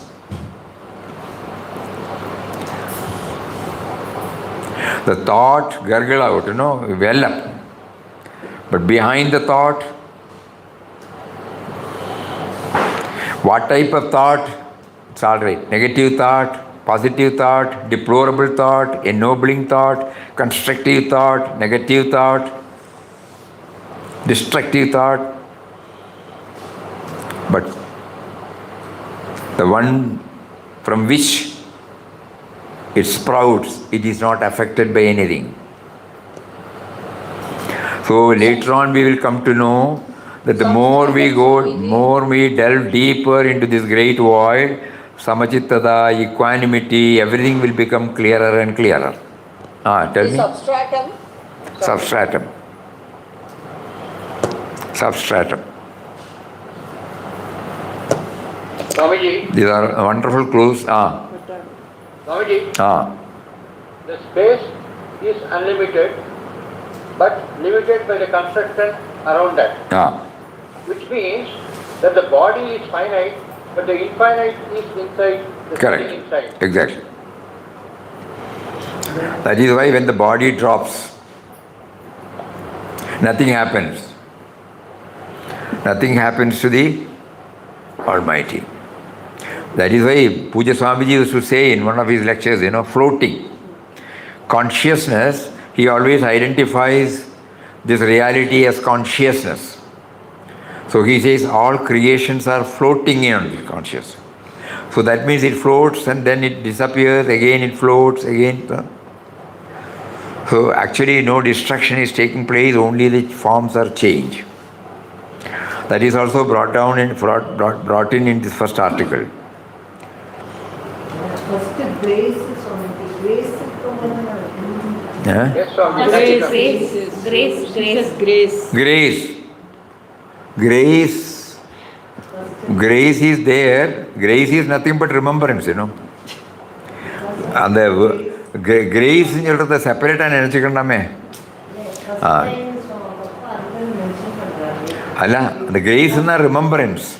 The thought gurgle out, well up. But behind the thought, what type of thought? It's all right. Negative thought, positive thought, deplorable thought, ennobling thought, constructive thought, negative thought, destructive thought. But the one from which it sprouts, it is not affected by anything. So later on we will come to know that the more we go, more we delve deeper into this great void, samachittada, equanimity, everything will become clearer and clearer. Tell me.
Substratum.
Substratum. Substratum.
Swamiji.
These are wonderful clues.
Swamiji. The space is unlimited, but limited by the construction around that. Which means that the body is finite, but the infinite is inside the
Correct.
sitting inside.
Exactly. That is why when the body drops, nothing happens. Nothing happens to the Almighty. That is why Puja Swamiji used to say in one of his lectures, floating. Consciousness, he always identifies this reality as consciousness. So he says all creations are floating in the consciousness. So that means it floats and then it disappears, again it floats, again. So actually no destruction is taking place, only the forms are changed. That is also brought down and brought in this first article.
First grace is only grace.
Grace is there. Grace is nothing but remembrance, And the grace is the separate and energy. The grace is not remembrance.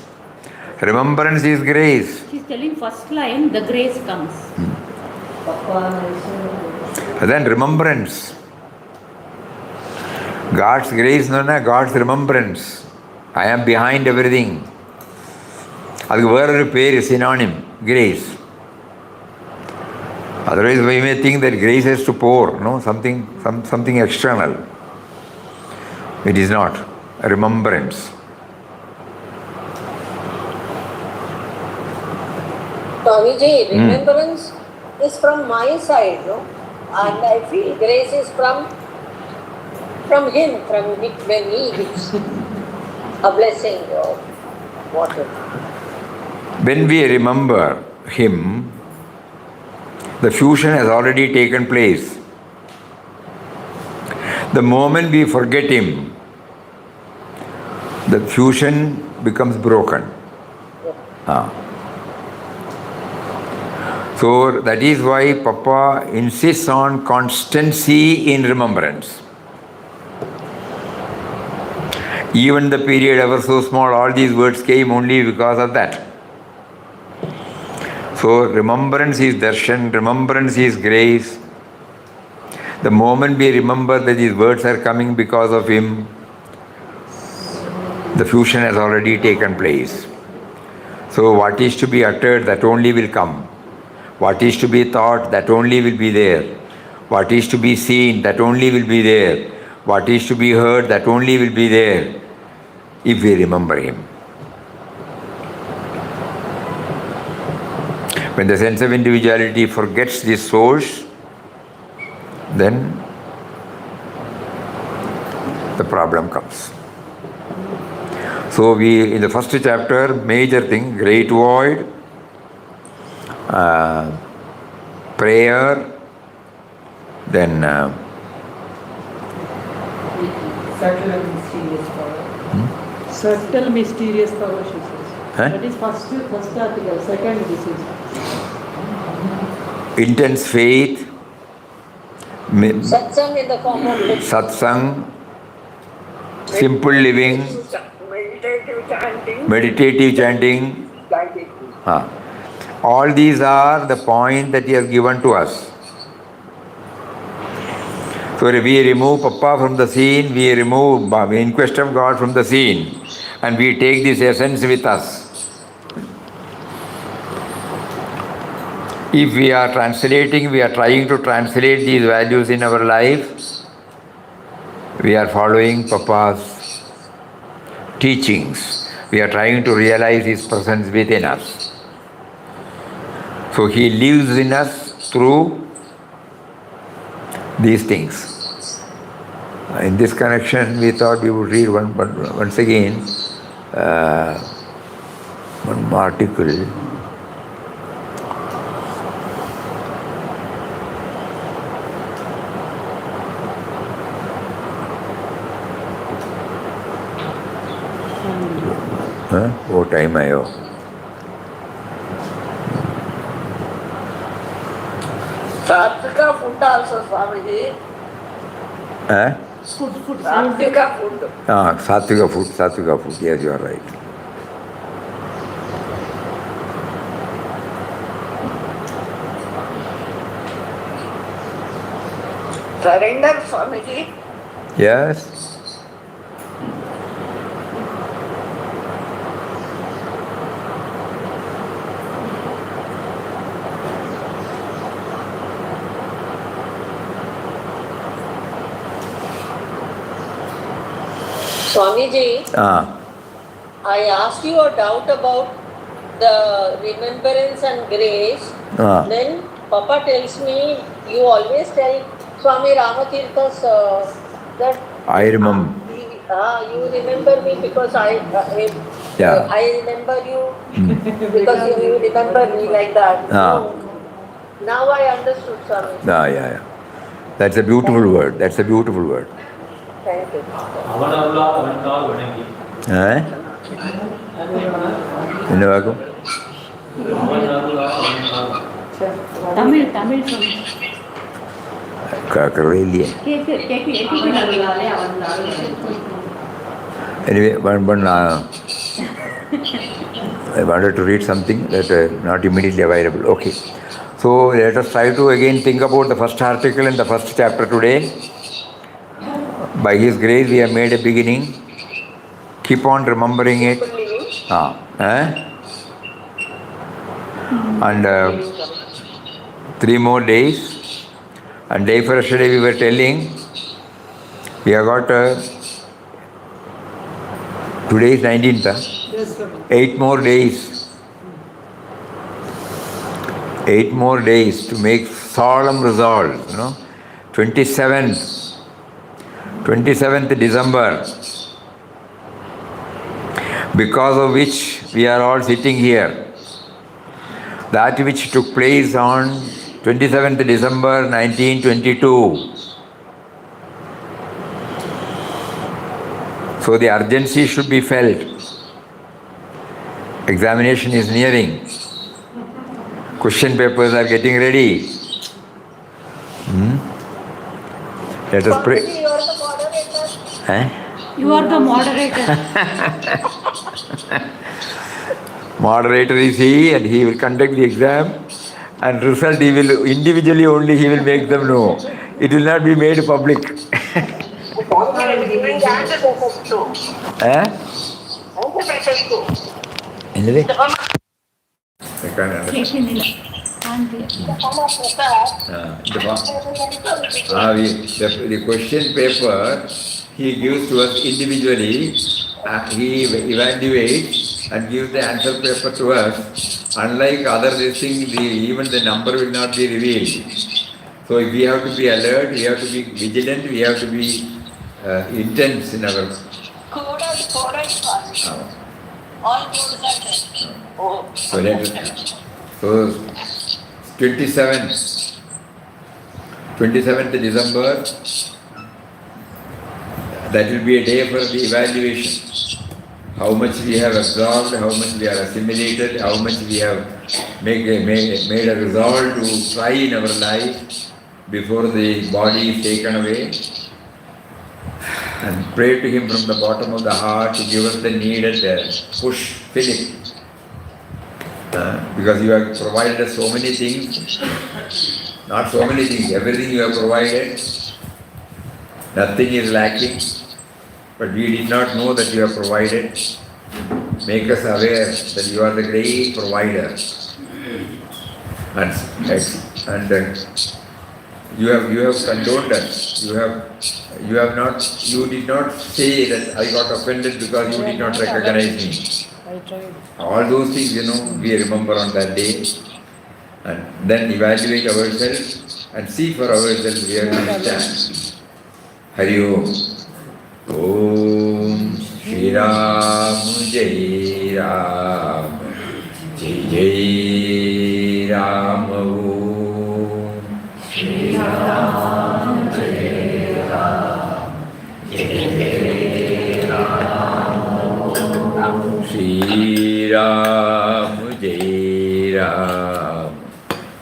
Remembrance is grace.
She's telling first line, the grace comes.
Then remembrance. God's grace, God's remembrance. I am behind everything. That's a synonym, grace. Otherwise, we may think that grace has to pour, something external. It is not. Remembrance.
Swamiji, remembrance is from my side, no? And I feel grace is from him, when he gives a blessing or whatever.
When we remember him, the fusion has already taken place. The moment we forget him, the fusion becomes broken. So that is why Papa insists on constancy in remembrance. Even the period ever so small, all these words came only because of that. So remembrance is darshan, remembrance is grace. The moment we remember that these words are coming because of him, the fusion has already taken place. So what is to be uttered, that only will come. What is to be thought, that only will be there. What is to be seen, that only will be there. What is to be heard, that only will be there, if we remember him. When the sense of individuality forgets this source, then the problem comes. So we, in the first chapter, major thing, great void, prayer, then
subtle and mysterious power. Subtle, mysterious power, she says. That is first article. Second, this is
intense faith,
Satsang in the form of
satsang, simple living, meditative chanting. All these are the point that he has given to us. So we remove Papa from the scene, we remove inquest of God from the scene, and we take this essence with us. If we are translating, we are trying to translate these values in our life, we are following Papa's teachings. We are trying to realize his presence within us. So he lives in us through these things. In this connection, we thought we would read once again one article. वो time आयो
Satvika food also, Swamiji.
Food.
Satvika food.
Satvika food. Yes, you are right.
Surrender, Swamiji.
Yes.
Swamiji, I asked you a doubt about the remembrance and grace. Then Papa tells me, you always tell Swami Ramatirtha's that
I remember.
You remember me because I remember you because you remember me like that. Now I understood, Swami.
Yeah. That's a beautiful word.
Thank you.
என்ன வாக்கும்?
தமிழ்
கேட்கறதே இல்லையே. Anyway, I wanted to read something that not immediately available. Okay. So let us try to again think about the first article in the first chapter today. By His grace, we have made a beginning. Keep on remembering it. And 3 more days. And day for yesterday we were telling, we have got, today is 19th, 8 more days. 8 more days to make solemn resolve, 27th December, because of which we are all sitting here. That which took place on 27th December 1922. So the urgency should be felt. Examination is nearing. Question papers are getting ready. Let us pray.
You are the moderator.
Moderator is he, and he will conduct the exam, and result he will individually only he will make them know. It will not be made public. Anyway, I can't understand. The question paper he gives to us individually. He evaluates and gives the answer paper to us. Unlike other things, even the number will not be revealed. So we have to be alert, we have to be vigilant, we have to be intense in our...
All codes are testing.
So 27th December, that will be a day for the evaluation. How much we have absorbed, how much we are assimilated, how much we have made a resolve to try in our life before the body is taken away. And pray to Him from the bottom of the heart to give us the needed push, fill it. Because you have provided us so many things, not so many things, everything you have provided, nothing is lacking, but we did not know that you have provided. Make us aware that you are the great provider. And you have condoned us. You did not say that I got offended because you did not recognize me.
I tried.
All those things, we remember on that day. And then evaluate ourselves and see for ourselves where we stand. Hari Om. Om Shri Ram Jai Ram Jai Jai Ram Om Shri Ram Jai Ram Jai Jai Ram Om Shri Ram Jai Ram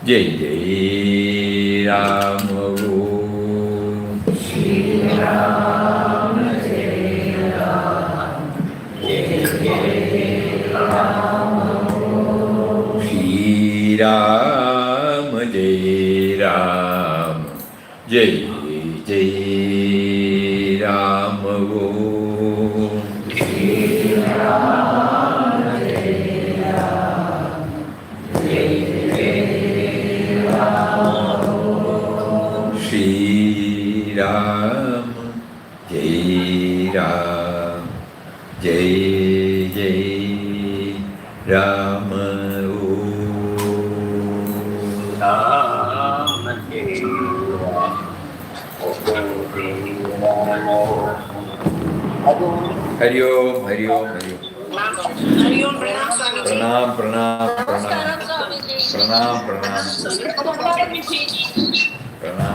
Jai Jai Ram Om Shri Ram Ram, Jai Ram, Jai Jai Ram, Om. Shri Ram, Jai Ram, Jai Jai Ram, Hari Om, Hari Om, Hari Om. Pranam, pranam, pranam. Pranam, pranam. Pranam.